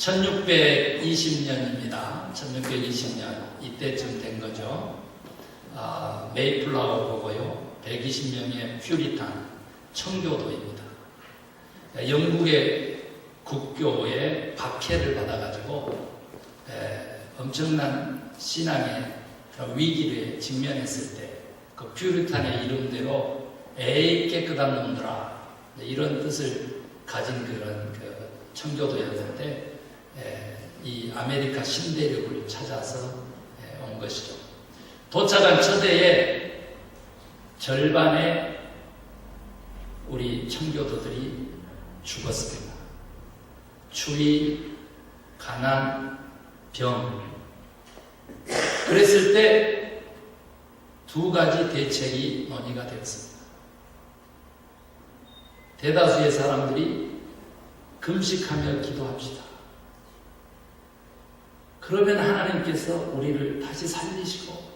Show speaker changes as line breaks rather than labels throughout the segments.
1620년입니다. 1620년 이때쯤 된 거죠. 메이플라워 보고요. 120명의 퓨리탄 청교도입니다. 영국의 국교에 박해를 받아가지고 엄청난 신앙의 위기를 직면했을 때 그 퓨리탄의 이름대로 에이 깨끗한 놈들아 이런 뜻을 가진 그런 그 청교도였는데 이 아메리카 신대륙을 찾아서 온 것이죠. 도착한 첫 해에 절반의 우리 청교도들이 죽었습니다. 추위, 가난, 병. 그랬을 때 두 가지 대책이 논의가 되었습니다. 대다수의 사람들이 금식하며 기도합시다. 그러면 하나님께서 우리를 다시 살리시고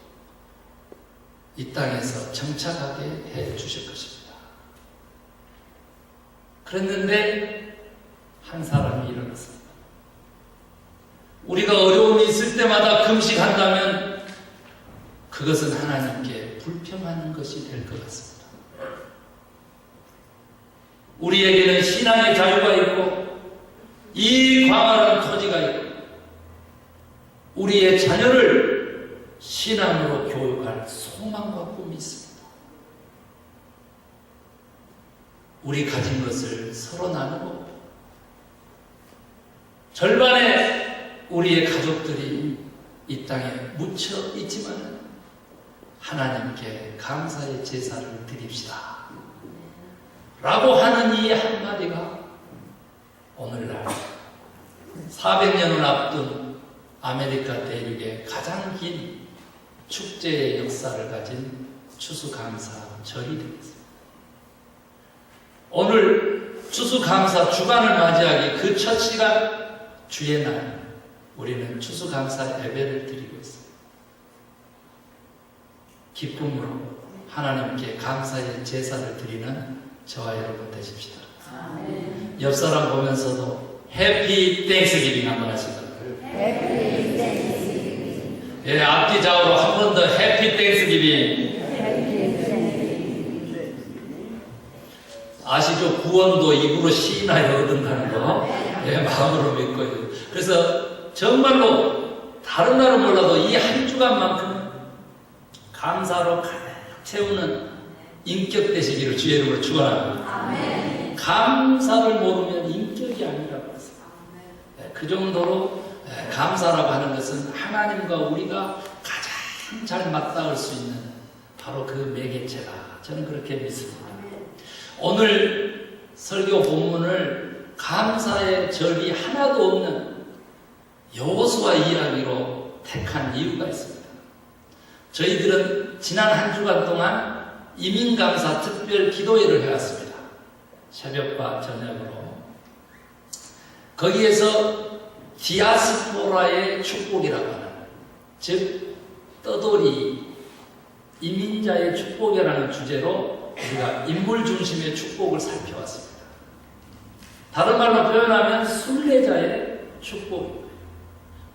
이 땅에서 정착하게 해 주실 것입니다. 그랬는데 한 사람이 일어났습니다. 우리가 어려움이 있을 때마다 금식한다면 그것은 하나님께 불평하는 것이 될 것 같습니다. 우리에게는 신앙의 자유가 있고 이 광활한 토지가 있고 우리의 자녀를 신앙으로 교육할 소망과 꿈이 있습니다. 우리 가진 것을 서로 나누고 절반의 우리의 가족들이 이 땅에 묻혀 있지만 하나님께 감사의 제사를 드립시다 라고 하는 이 한마디가 오늘날 400년을 앞둔 아메리카 대륙의 가장 긴 축제의 역사를 가진 추수감사절이 되겠습니다. 오늘 추수감사 주간을 맞이하기 그 첫 시간 주의 날 우리는 추수감사 예배를 드리고 있습니다. 기쁨으로 하나님께 감사의 제사를 드리는 저와 여러분 되십시다. 아멘. 옆 사람 보면서도 해피 땡스기빙 한번 하시죠. 해피 땡스기빙. 예, 앞뒤 좌우로 한 번 더 해피 땡스기빙. 아시죠? 구원도 입으로 시인하여 얻은다는 거. 예, 마음으로 믿고요. 그래서 정말로 다른 날은 몰라도 이 한 주간만큼 감사로 가득 채우는 인격 되시기를 주의 이름으로 축원합니다. 감사를 모르면 인격이 아니라고 했습니다. 그 정도로 감사라고 하는 것은 하나님과 우리가 가장 잘 맞닿을 수 있는 바로 그 매개체다. 저는 그렇게 믿습니다. 오늘 설교 본문을 감사의 절이 하나도 없는 여호수아 이야기로 택한 이유가 있습니다. 저희들은 지난 한 주간 동안 이민감사 특별 기도회를 해왔습니다. 새벽과 저녁으로. 거기에서 디아스포라의 축복이라고 하는, 즉 떠돌이 이민자의 축복이라는 주제로 우리가 인물 중심의 축복을 살펴왔습니다. 다른 말로 표현하면 순례자의 축복,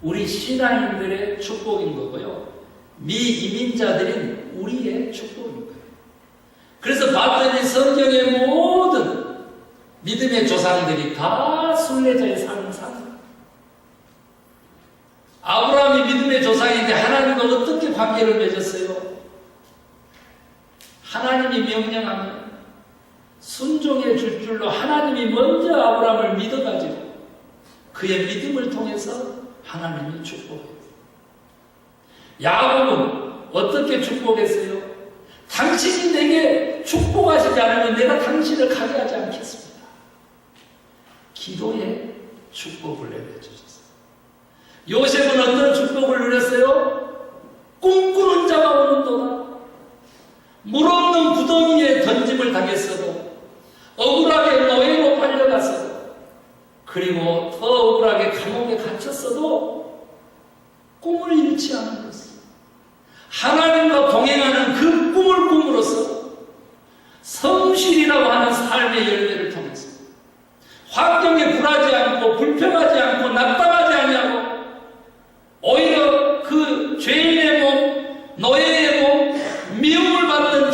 우리 신앙인들의 축복인 거고요. 미이민자들인 우리의 축복인 거예요. 그래서 봤더니 성경의 모든 믿음의 조상들이 다 순례자의 삶을 살아요. 아브라함이 믿음의 조상인데 하나님과 어떻게 관계를 맺었어요? 하나님이 명령하면 순종해 줄 줄로 하나님이 먼저 아브라함을 믿어가지고 그의 믿음을 통해서 하나님이 축복해요. 야곱은 어떻게 축복했어요? 당신이 내게 축복하시지 않으면 내가 당신을 가게 하지 않겠습니다. 기도에 축복을 내려주셨어요. 요셉은 어떤 축복을 누렸어요? 꿈꾸는 자가 오는도다. 물 없는 구덩이에 던짐을 당했어도 억울하게 노예로 팔려갔어도 그리고 더 억울하게 감옥에 갇혔어도 꿈을 잃지 않은 것을 하나님과 동행하는 그 꿈을 꿈으로써 성실이라고 하는 삶의 열매를 통해서 환경에 굴하지 않고 불평하지 않고 낙담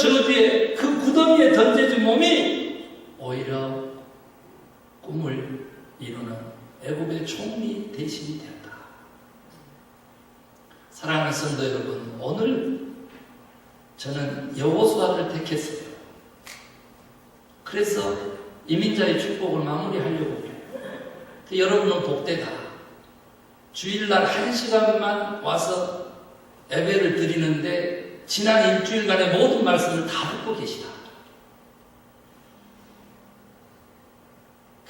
저주에 그 구덩이에 던져진 몸이 오히려 꿈을 이루는 애굽의 총리 대신이 되었다. 사랑하는 성도 여러분, 오늘 저는 여호수아를 택했어요. 그래서 이민자의 축복을 마무리하려고 해요. 여러분은 복되다. 주일날 1시간만 와서 예배를 드리는데 지난 일주일간의 모든 말씀을 다 듣고 계시다.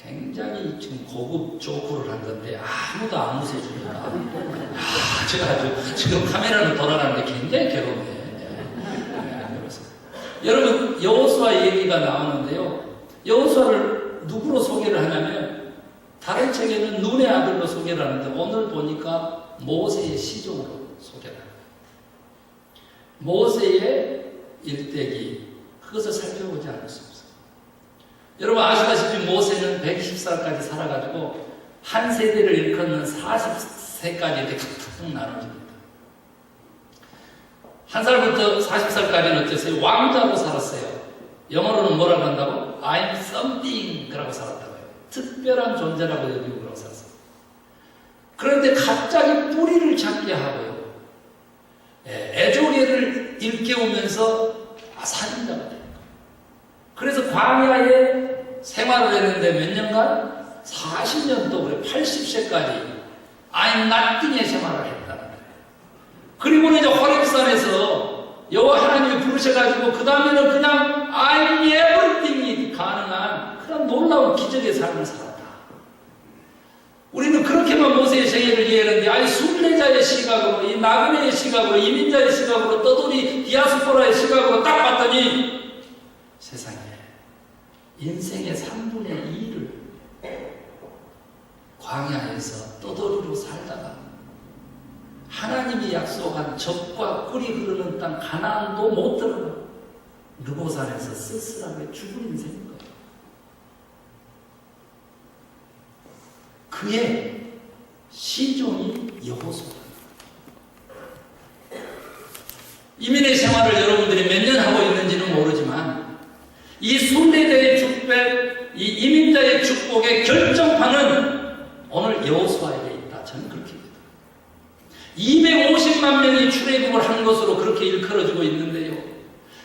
굉장히 지금 고급 조크를 한 건데 아무도 안 웃어줍니다. 제가 아주 지금 카메라는 돌아가는데 굉장히 괴로워요. 여러분, 여호수아 얘기가 나오는데요. 여호수아를 누구로 소개를 하냐면 다른 책에는 눈의 아들로 소개를 하는데 오늘 보니까 모세의 시종으로 소개를 합니다. 모세의 일대기, 그것을 살펴보지 않을 수 없어요. 여러분 아시다시피 모세는 120살까지 살아가지고 한 세대를 일컫는 40세까지 이렇게 툭툭 나눠집니다. 한 살부터 40살까지는 어땠어요? 왕자로 살았어요. 영어로는 뭐라고 한다고? I'm something 그라고 살았다고 해요. 특별한 존재라고 여기고 그러고 살았어요. 그런데 갑자기 뿌리를 찾게 하고요. 애조개를 일깨우면서 살인자가 됩니다. 그래서 광야에 생활을 했는데 몇 년간? 40년 동안 80세까지 I'm nothing의 생활을 했다는 거예요. 그리고는 이제 호렙산에서 여호와 하나님이 부르셔가지고 그 다음에는 그냥 I'm everything이 가능한 그런 놀라운 기적의 삶을 살았다. 우리는 그렇게만 모세의 생애를 이해하는데 아니 순례자의 시각으로, 이 나그네의 시각으로, 이민자의 시각으로, 떠돌이 디아스포라의 시각으로 딱 봤더니 세상에 인생의 3분의 2를 광야에서 떠돌이로 살다가 하나님이 약속한 젖과 꿀이 흐르는 땅 가나안도 못 들어가고 르보산에서 쓸쓸하게 죽은 인생인 거예요. 그의 시종이 여호수아. 이민의 생활을 여러분들이 몇 년 하고 있는지는 모르지만 이 순례자의 축복, 이 이민자의 축복의 결정판은 오늘 여호수아에게 있다. 저는 그렇게 믿어요. 250만 명이 출애굽을 한 것으로 그렇게 일컬어지고 있는데요.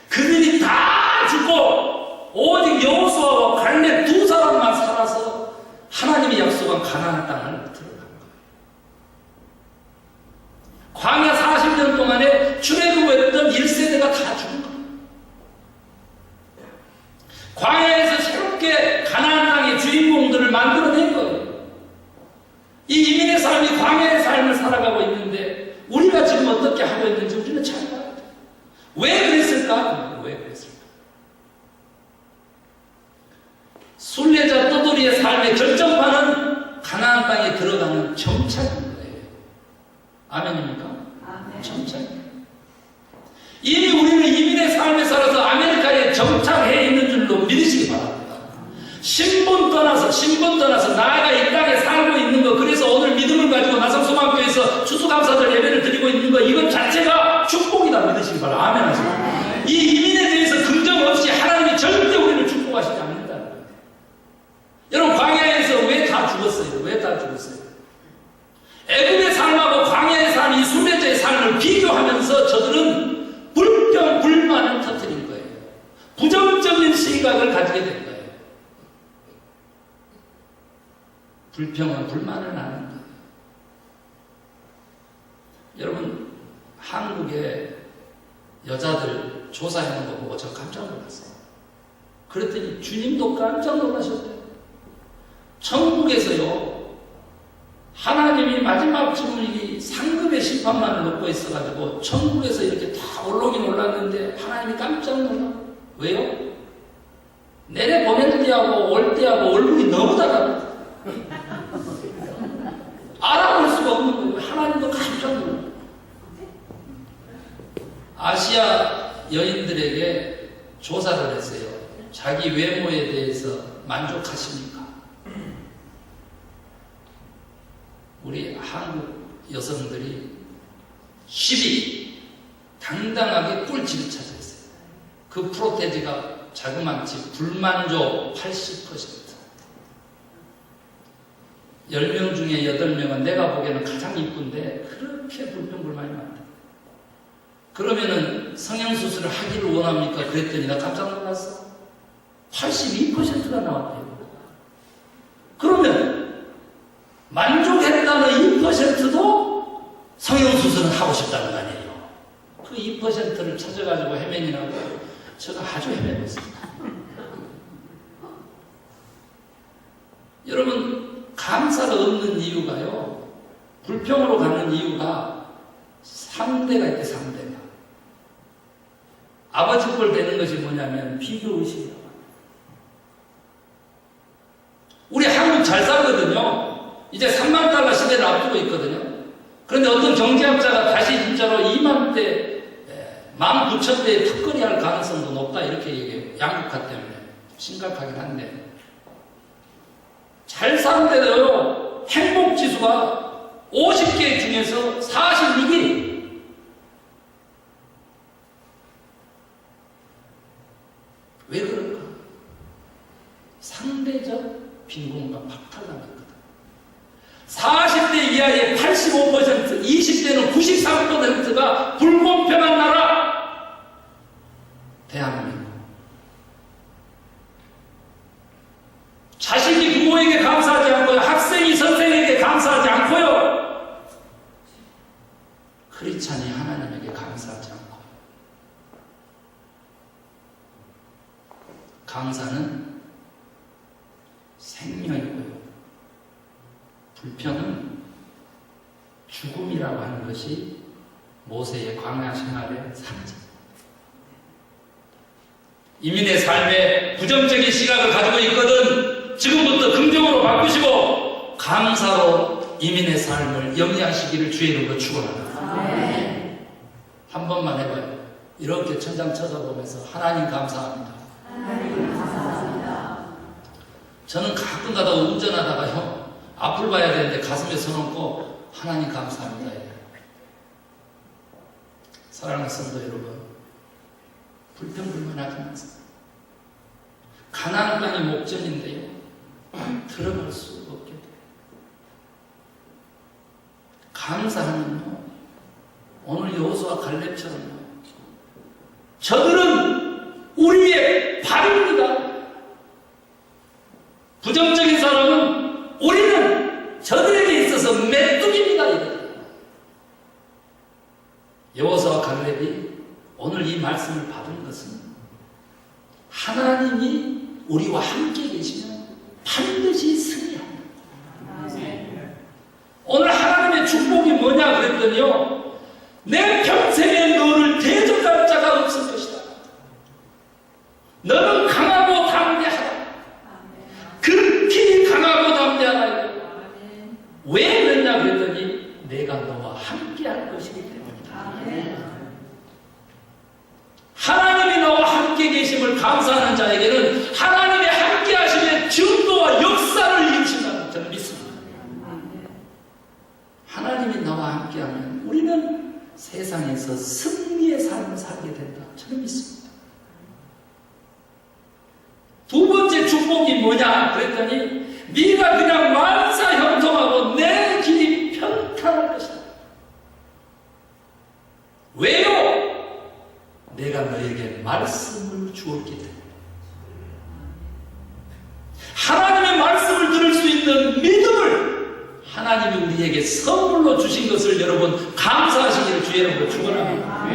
그들이 다 죽고 오직 여호수아와 갈렙 두 사람만 살아서 하나님이 약속한 가나안 땅을 들어간 거예요. 광야 40년 동안에 출애굽했던 1세대가 다 죽은 거예요. 광야에서 새롭게 가나안 땅의 주인공들을 만들어낸 거예요. 이 이민의 삶이 광야의 삶을 살아가고 있는데 우리가 지금 어떻게 하고 있는지 우리는 잘 봐야 돼요. 왜 그랬을까? 왜 그랬을까? 순례자 떠돌이의 삶의 결정판은 가나안 땅에 들어가는 정착인 거예요. 아멘입니까? 아멘. 정착. 이미 우리는 이민의 삶에 살아서 아메리카에 정착해 있는 줄로 믿으시기 바랍니다. 신분 떠나서 나아가 이 땅에 살고 있는 거, 그래서 오늘 믿음을 가지고 나성소망교회에서 추수감사절 예배를 드리고 있는 거, 이것 자체가 축복이다 믿으시기 바랍니다. 아멘 하시고. 이 이민에 대해서 긍정 없이 하나님이 절대 우리를 축복하시지 않는다는 거예요. 여러분 광야에서 왜 다 죽었어요? 왜 다 죽었어요? 애굽의 삶하고 광야의 삶, 이 순례자의 삶을 비교하면서 저들은 불평, 불만을 터뜨린 거예요. 부정적인 시각을 가지게 된 거예요. 불평은 불만을 나는 거예요. 여러분 한국의 여자들 조사하는 거 보고 저 깜짝 놀랐어요. 그랬더니 주님도 깜짝 놀라셨대요. 천국에서요, 하나님이 마지막 지금 이 상급의 심판만을 놓고 있어가지고 천국에서 이렇게 다 올라오긴 올랐는데 하나님이 깜짝 놀라. 왜요? 내내 보낼 때하고 올 때하고 얼굴이 너무 달라. 알아볼 수가 없는 거예요. 하나님도 깜짝 놀라. 아시아 여인들에게 조사를 했어요. 자기 외모에 대해서 만족하십니까? 우리 한국 여성들이 10위 당당하게 꿀집을 차지했어요. 그 프로테지가 자그마치 불만족 80%. 10명 중에 8명은 내가 보기에는 가장 이쁜데 그렇게 불평불만이 많다. 그러면은 성형수술을 하기를 원합니까? 그랬더니 나 깜짝 놀랐어. 82%가 나왔대요. 그러면 만족했다는 2%도 성형수술은 하고 싶다는 거 아니에요. 그 2%를 찾아가지고 헤매니라고 제가 아주 헤매고 있습니다. 여러분, 감사가 없는 이유가요, 불평으로 가는 이유가 3대가 있대, 3대가. 아버지 꼴 되는 것이 뭐냐면 비교의식이에요. 우리 한국 잘 살거든요. 이제 3만 달러 시대를 앞두고 있거든요. 그런데 어떤 경제학자가 다시 진짜로 2만 대, 19,000대의 턱걸이 할 가능성도 높다 이렇게 얘기해요. 양극화 때문에. 심각하긴 한데. 잘 사는데도요, 행복지수가 50개 중에서 46위. 왜 그럴까? 상대적 빈곤과 박탈당했거든. 40대 이하의 85%, 20대는 93%가 불공평한 나라. 대한민국. 자식이 부모에게 감사하지 않고요. 학생이 선생에게 감사하지 않고요. 크리스찬이 하나님에게 감사하지 않고. 감사는 생명이고요. 불평은 죽음이라고 하는 것이 모세의 광야 생활의 상징. 이민의 삶에 부정적인 시각을 가지고 있거든 지금부터 긍정으로 바꾸시고 감사로 이민의 삶을 영위하시기를 주의 이름으로 축원합니다. 한 번만 해봐요. 이렇게 천장 쳐다보면서 하나님 감사합니다.
하나님 감사합니다.
저는 가끔 가다가 운전하다가요, 앞을 봐야 되는데 가슴에 손 얹고 하나님 감사합니다. 사랑하는 성도 여러분, 불평불만하지 마세요. 가나안 땅이 목전인데요, 들어갈 수 없게 돼요. 감사하면요, 오늘 여호수아 갈렙처럼요, 저들은 우리의 발입니다. 부정적인 사람은 우리는 저들에게 있어서 메뚜기입니다. 여호수아 갈렙이 오늘 이 말씀을 받은 것은 하나님이 우리와 함께 계시면 반드시 승리합니다. 오늘 하나님의 축복이 뭐냐 그랬더니요, 내 평생에 너를 대적할 자가 없을 것이다. 너는 강하고 담대하다. 극히 강하고 담대하다. 왜 그랬냐 그랬더니 내가 너와 함께 할 것이기 때문이다. 하나님이 나와 함께 계심을 감사하는 자에게는 하나님의 함께 하심의 증거와 역사를 이루신다는 저는 믿습니다. 하나님이 나와 함께 하면 우리는 세상에서 승리의 삶을 살게 된다. 저는 믿습니다. 두 번째 축복이 뭐냐 그랬더니 네가 그냥 만사 형통하고 내 길이 평탄할 것이다. 왜요? 내가 너에게 말씀을 주었기 때문에. 하나님의 말씀을 들을 수 있는 믿음을 하나님이 우리에게 선물로 주신 것을 여러분 감사하시기를 주의 이름으로 축원합니다.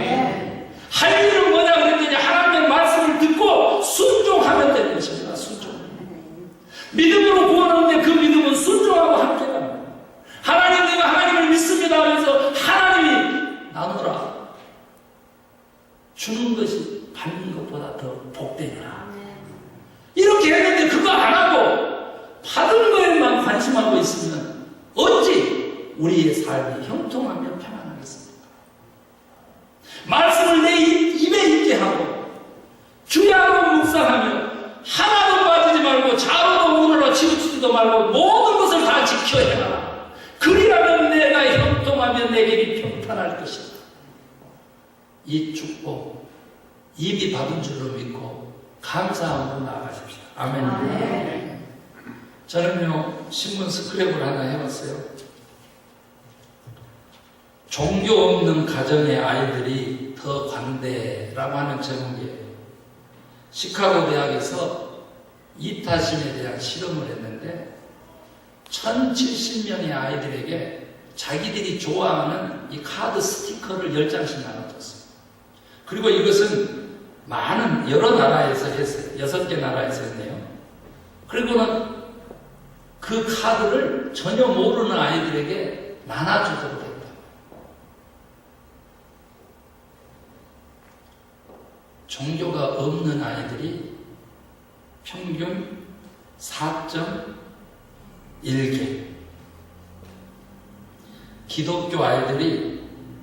할 일은 뭐냐 그랬더니 하나님의 말씀을 듣고 순종하면 되는 것입니다. 순종. 믿음으로 구원하는데 그 믿음은 순종하고 함께 갑니다. 하나님, 내가 하나님을 믿습니다 하면서 하나님이 나누라. 주는 것이 받는 것보다 더 복되니라. 이렇게 했는데 그거 안 하고 받은 거에만 관심하고 있으면 어찌 우리의 삶이 형통하며 평안하겠습니까? 말씀을 내 입에 있게 하고 주야로 묵상하며 하나도 빠지지 말고 좌우로 우러러 치우치지도 말고 모든 것을 다 지켜야 해라. 그리하면 내가 형통하며 내 길이 평탄할 것이다. 이 축복, 이미 받은 줄로 믿고 감사함으로 나아가십시오. 아멘.
아멘.
저는요, 신문 스크랩을 하나 해봤어요. 종교 없는 가정의 아이들이 더 관대라고 하는 제목이에요. 시카고 대학에서 이타심에 대한 실험을 했는데 1070명의 아이들에게 자기들이 좋아하는 이 카드 스티커를 10장씩 나눠줬어요. 그리고 이것은 많은 여러 나라에서 했어요. 6개 나라에서 했네요. 그리고는 그 카드를 전혀 모르는 아이들에게 나눠주도록 했다. 종교가 없는 아이들이 평균 4.1개, 기독교 아이들이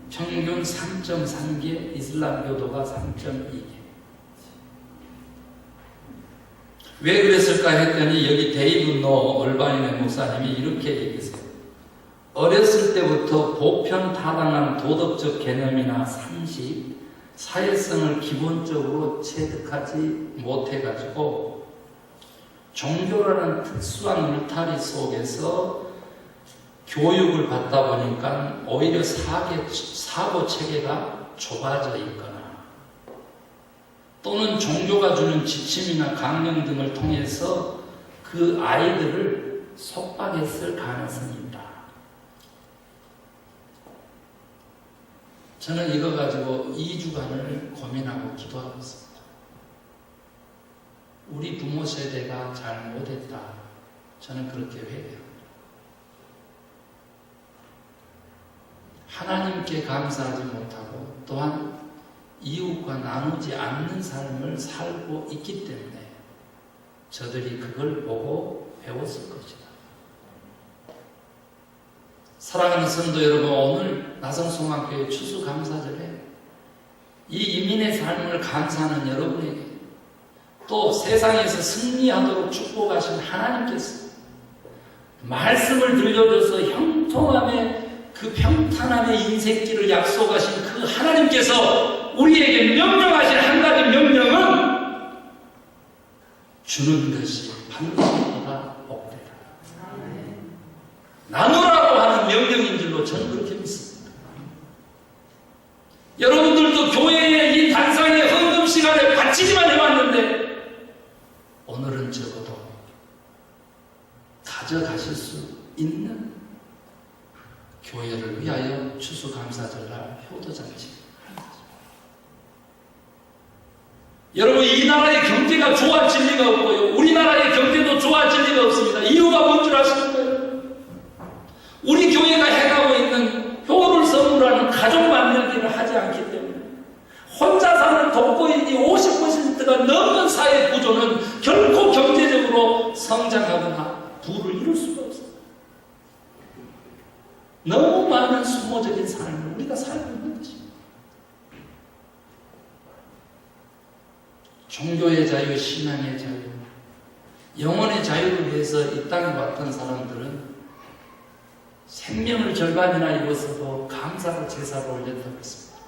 평균 3.3개, 이슬람교도가 3.2개. 왜 그랬을까 했더니 여기 데이브 노 얼바인의 목사님이 이렇게 얘기했어요. 어렸을 때부터 보편타당한 도덕적 개념이나 상식, 사회성을 기본적으로 체득하지 못해가지고 종교라는 특수한 울타리 속에서 교육을 받다 보니까 오히려 사고 체계가 좁아져 있거나 또는 종교가 주는 지침이나 강령 등을 통해서 그 아이들을 속박했을 가능성이 있다. 저는 이거 가지고 2주간을 고민하고 기도하고 있습니다. 우리 부모 세대가 잘못했다. 저는 그렇게 회개합니다. 하나님께 감사하지 못하고 또한 이웃과 나누지 않는 삶을 살고 있기 때문에 저들이 그걸 보고 배웠을 것이다. 사랑하는 성도 여러분, 오늘 나성소망교회 추수감사절에 이 이민의 삶을 감사하는 여러분에게 또 세상에서 승리하도록 축복하신 하나님께서 말씀을 들려줘서 형통함의 그 평탄함의 인생길을 약속하신 그 하나님께서 우리에게 명령하신 한 가지 명령은 주는 것이 반드시 보다 복되다. 나누라고 하는 명령인 줄로 저는 그렇게 믿습니다. 여러분들도 교회의 이 단상의 헌금 시간에 바치기만 해왔는데 오늘은 적어도 가져가실 수 있는 교회를 위하여 추수감사절날 효도잔치. 여러분, 이 나라의 경제가 좋아질 리가 없고요. 우리나라의 경제도 좋아질 리가 없습니다. 이유가 뭔 줄 아십니까? 우리 교회가 해가고 있는 효를 선물하는 가족 만들기를 하지 않기 때문에 혼자 사는 독거인이 50%가 넘는 사회 구조는 결코 경제적으로 성장하거나 부를 이룰 수가 없습니다. 너무 많은 수모적인 삶을 우리가 살고 있는 것입니다. 종교의 자유, 신앙의 자유, 영혼의 자유를 위해서 이 땅에 왔던 사람들은 생명을 절반이나 입어서도 감사로 제사를 올렸다고 했습니다.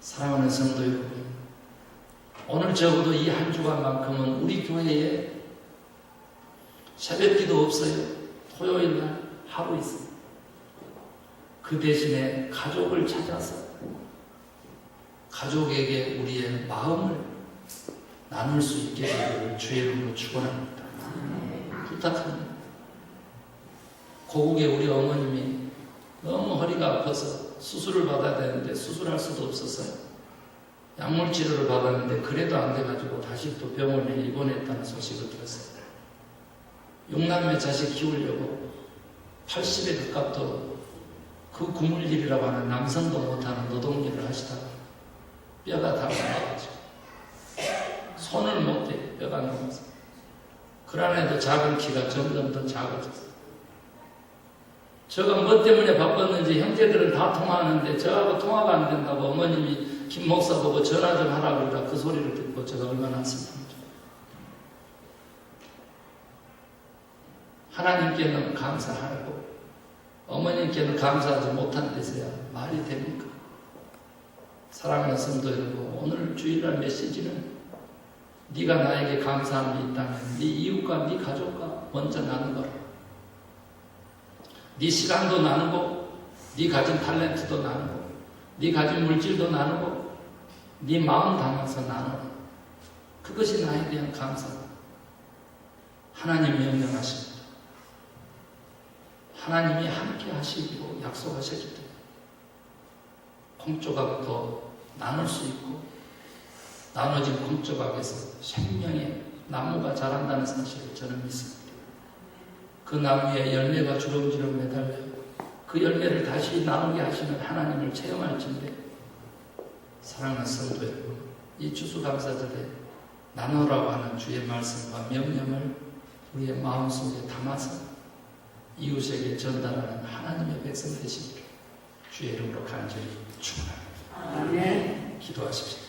사랑하는 성도 여러분, 오늘 적어도 이 한 주간만큼은 우리 교회에 새벽기도 없어요. 토요일날 하고 있습니다. 그 대신에 가족을 찾아서 가족에게 우리의 마음을 나눌 수 있게 되기를 주의 이름으로 축원합니다. 부탁합니다. 고국에 우리 어머님이 너무 허리가 아파서 수술을 받아야 되는데 수술할 수도 없었어요. 약물 치료를 받았는데 그래도 안 돼가지고 다시 또 병원에 입원했다는 소식을 들었어요. 6남매 자식 키우려고 80에 가깝도록 그 구물일이라고 하는 남성도 못하는 노동일을 하시다가 뼈가 다 나가가지고 손을 못 대요. 뼈가 나가서 그 안에도 작은 키가 점점 더 작아졌어요. 저가 뭐 때문에 바빴는지 형제들은 다 통화하는데 저하고 통화가 안 된다고 어머님이 김 목사 보고 전화 좀 하라고 그러다 그 소리를 듣고 제가 얼마나 안쓰럽죠. 하나님께는 감사하고 어머님께는 감사하지 못한 데서야 말이 됩니까? 사랑하는 성도 여러분, 오늘 주일날 메시지는 네가 나에게 감사한 게 있다면 네 이웃과 네 가족과 먼저 나누거라. 네 시간도 나누고 네 가진 탤런트도 나누고 네 가진 물질도 나누고 네 마음 담아서 나누라. 그것이 나에 대한 감사다. 하나님 명령하십니다. 하나님이 함께 하시기로 약속하셨기 때문에 콩조각도 나눌 수 있고 나눠진 콩조각에서 생명의 나무가 자란다는 사실을 저는 믿습니다. 그 나무에 열매가 주렁주렁 매달려 그 열매를 다시 나누게 하시는 하나님을 체험할진대 사랑하는 성도 여러분, 이 추수감사절에 나누라고 하는 주의 말씀과 명령을 우리의 마음속에 담아서 이웃에게 전달하는 하나님의 백성 되시기를 주의 이름으로 간절히 축원합니다.
아멘.
기도하십시오.